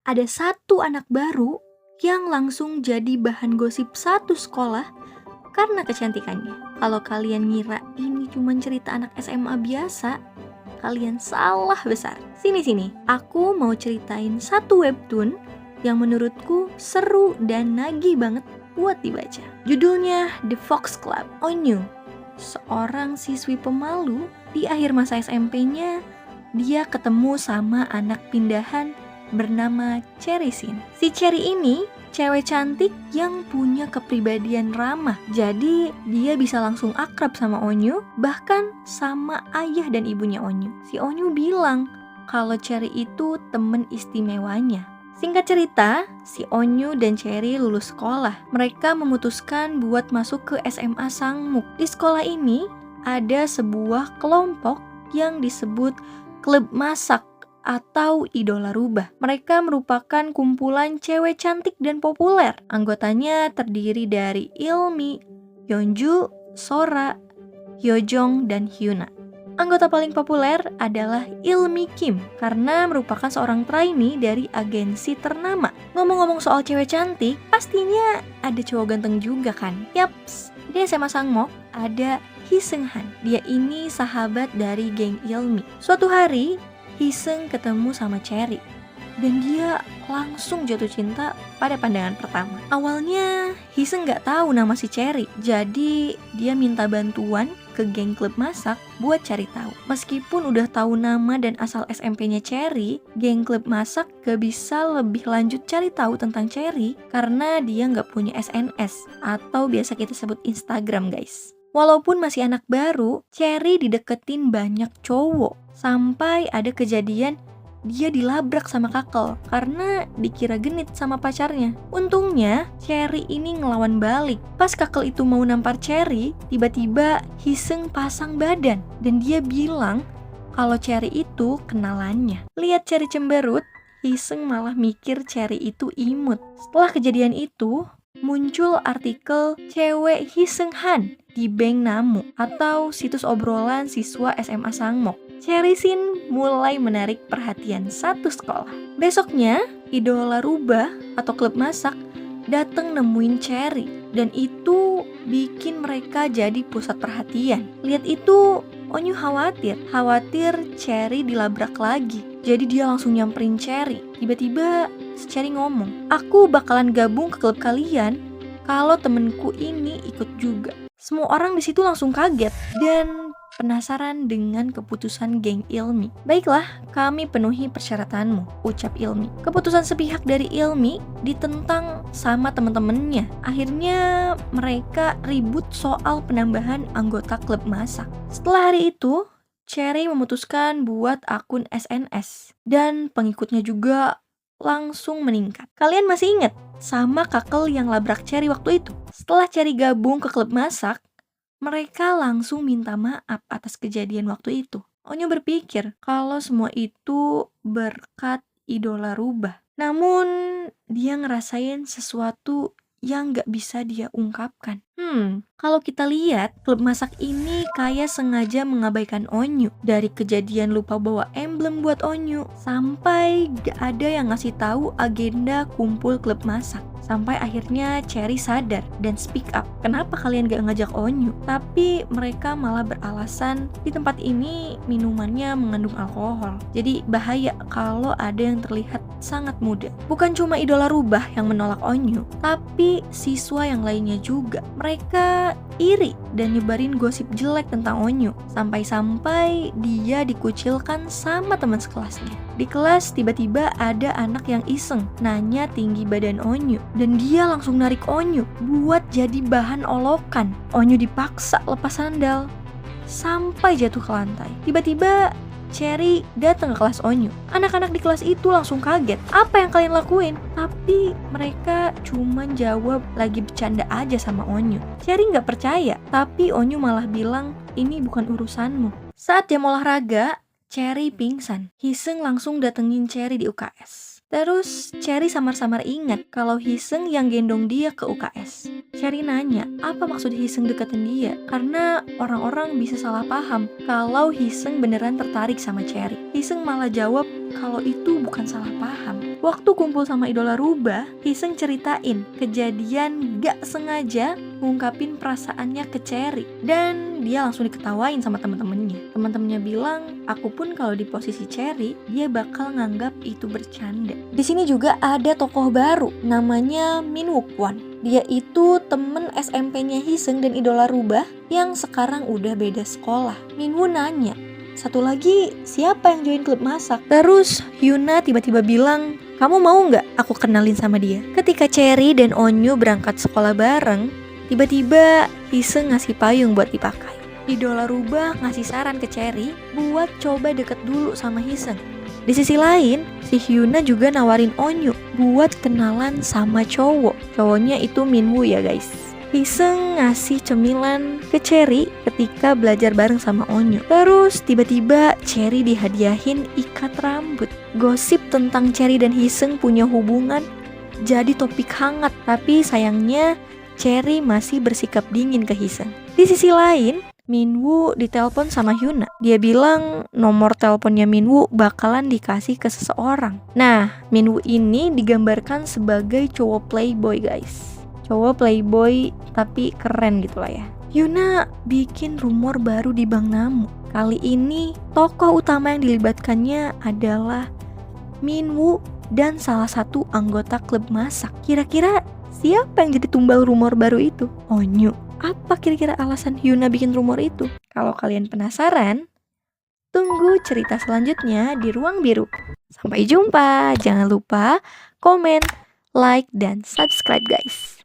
ada satu anak baru yang langsung jadi bahan gosip satu sekolah karena kecantikannya. Kalau kalian ngira ini cuma cerita anak SMA biasa, kalian salah besar. Sini, aku mau ceritain satu webtoon yang menurutku seru dan nagih banget buat dibaca. Judulnya The Fox Club. Onyu, seorang siswi pemalu di akhir masa SMP-nya, dia ketemu sama anak pindahan bernama Cherry Sin. Si Cherry ini cewek cantik yang punya kepribadian ramah. Jadi dia bisa langsung akrab sama Onyu, bahkan sama ayah dan ibunya Onyu. Si Onyu bilang kalau Cherry itu temen istimewanya. Singkat cerita, si Onyu dan Cherry lulus sekolah. Mereka memutuskan buat masuk ke SMA Sangmuk. Di sekolah ini ada sebuah kelompok yang disebut Klub Masak atau Idola Rubah. Mereka merupakan kumpulan cewek cantik dan populer. Anggotanya terdiri dari Ilmi, Yeonju, Sora, Hyojong, dan Hyuna. Anggota paling populer adalah Ilmi Kim karena merupakan seorang trainee dari agensi ternama. Ngomong-ngomong soal cewek cantik, pastinya ada cowok ganteng juga kan? Yaps, di SMA Sangmok ada Hee-seung Han. Dia ini sahabat dari geng Ilmi. Suatu hari, Hee-seung ketemu sama Cherry dan dia langsung jatuh cinta pada pandangan pertama. Awalnya Hee-seung gak tahu nama si Cherry, jadi dia minta bantuan ke geng klub masak buat cari tahu. Meskipun udah tahu nama dan asal SMP-nya Cherry, geng klub masak gak bisa lebih lanjut cari tahu tentang Cherry karena dia gak punya SNS atau biasa kita sebut Instagram, guys. Walaupun masih anak baru, Cherry dideketin banyak cowok. Sampai ada kejadian dia dilabrak sama Kakel karena dikira genit sama pacarnya. Untungnya, Cherry ini ngelawan balik. Pas Kakel itu mau nampar Cherry, tiba-tiba Hee-seung pasang badan dan dia bilang kalau Cherry itu kenalannya. Lihat Cherry cemberut, Hee-seung malah mikir Cherry itu imut. Setelah kejadian itu, muncul artikel cewek Hee-seung Han di Bank Namu atau situs obrolan siswa SMA Sangmok. Cherry Sin mulai menarik perhatian satu sekolah. Besoknya, Idola Rubah atau klub masak datang nemuin Cherry dan itu bikin mereka jadi pusat perhatian. Lihat itu, Onyu khawatir Cherry dilabrak lagi. Jadi dia langsung nyamperin Cherry. Tiba-tiba Cherry ngomong, "Aku bakalan gabung ke klub kalian kalau temenku ini ikut juga." Semua orang di situ langsung kaget dan penasaran dengan keputusan geng Ilmi. "Baiklah, kami penuhi persyaratanmu," ucap Ilmi. Keputusan sepihak dari Ilmi ditentang sama teman-temannya. Akhirnya mereka ribut soal penambahan anggota klub masak. Setelah hari itu, Cherry memutuskan buat akun SNS dan pengikutnya juga langsung meningkat. Kalian masih ingat sama Kakel yang labrak Cherry waktu itu? Setelah Cherry gabung ke klub masak, mereka langsung minta maaf atas kejadian waktu itu. Onyo berpikir kalau semua itu berkat Idola Rubah. Namun dia ngerasain sesuatu yang gak bisa dia ungkapkan. Kalau kita lihat, klub masak ini kayak sengaja mengabaikan Onyu. Dari kejadian lupa bawa emblem buat Onyu, sampai gak ada yang ngasih tahu agenda kumpul klub masak. Sampai akhirnya Cherry sadar dan speak up. Kenapa kalian gak ngajak Onyu? Tapi mereka malah beralasan di tempat ini minumannya mengandung alkohol. Jadi bahaya kalau ada yang terlihat sangat muda. Bukan cuma Idola Rubah yang menolak Onyu, tapi siswa yang lainnya juga. Mereka iri dan nyebarin gosip jelek tentang Onyu. Sampai-sampai dia dikucilkan sama teman sekelasnya. Di kelas tiba-tiba ada anak yang iseng nanya tinggi badan Onyu dan dia langsung narik Onyu buat jadi bahan olokan. Onyu dipaksa lepas sandal sampai jatuh ke lantai. Tiba-tiba Cherry datang ke kelas Onyu. Anak-anak di kelas itu langsung kaget. "Apa yang kalian lakuin?" Tapi mereka cuman jawab lagi bercanda aja sama Onyu. Cherry gak percaya, tapi Onyu malah bilang ini bukan urusanmu. Saat jam olahraga, Cherry pingsan. Hee-seung langsung datengin Cherry di UKS. Terus Cherry samar-samar ingat kalau Hee-seung yang gendong dia ke UKS. Cherry nanya, apa maksud Hee-seung deketin dia? Karena orang-orang bisa salah paham kalau Hee-seung beneran tertarik sama Cherry. Hee-seung malah jawab kalau itu bukan salah paham. Waktu kumpul sama idola rubah, Hiseng ceritain kejadian gak sengaja ngungkapin perasaannya ke Cherry. Dan dia langsung diketawain sama temen-temennya. Temen-temennya bilang, aku pun kalau di posisi Cherry, dia bakal nganggap itu bercanda. Di sini juga ada tokoh baru, namanya Min Wook-won. Dia itu temen SMP-nya Hiseng dan idola rubah yang sekarang udah beda sekolah. Minwoo nanya, satu lagi siapa yang join klub masak? Terus Hyuna tiba-tiba bilang, kamu mau nggak aku kenalin sama dia? Ketika Cherry dan Onyu berangkat sekolah bareng, tiba-tiba Hiseng ngasih payung buat dipakai. Idola rubah ngasih saran ke Cherry buat coba deket dulu sama Hiseng. Di sisi lain, si Hyuna juga nawarin Onyu buat kenalan sama cowok. Cowoknya itu Minwoo ya guys. Hiseng ngasih cemilan ke Cherry ketika belajar bareng sama Onyu. Terus tiba-tiba Cherry dihadiahin ikat rambut. Gosip tentang Cherry dan Hiseng punya hubungan jadi topik hangat. Tapi sayangnya Cherry masih bersikap dingin ke Hiseng. Di sisi lain, Minwoo ditelepon sama Hyuna. Dia bilang nomor teleponnya Minwoo bakalan dikasih ke seseorang. Nah, Minwoo ini digambarkan sebagai cowok playboy guys. Cowok playboy tapi keren gitu lah ya. Hyuna bikin rumor baru di Bang Namu. Kali ini tokoh utama yang dilibatkannya adalah Minwoo dan salah satu anggota klub masak. Kira-kira siapa yang jadi tumbal rumor baru itu? Onyu. Apa kira-kira alasan Hyuna bikin rumor itu? Kalau kalian penasaran, tunggu cerita selanjutnya di Ruang Biru. Sampai jumpa. Jangan lupa komen, like, dan subscribe guys.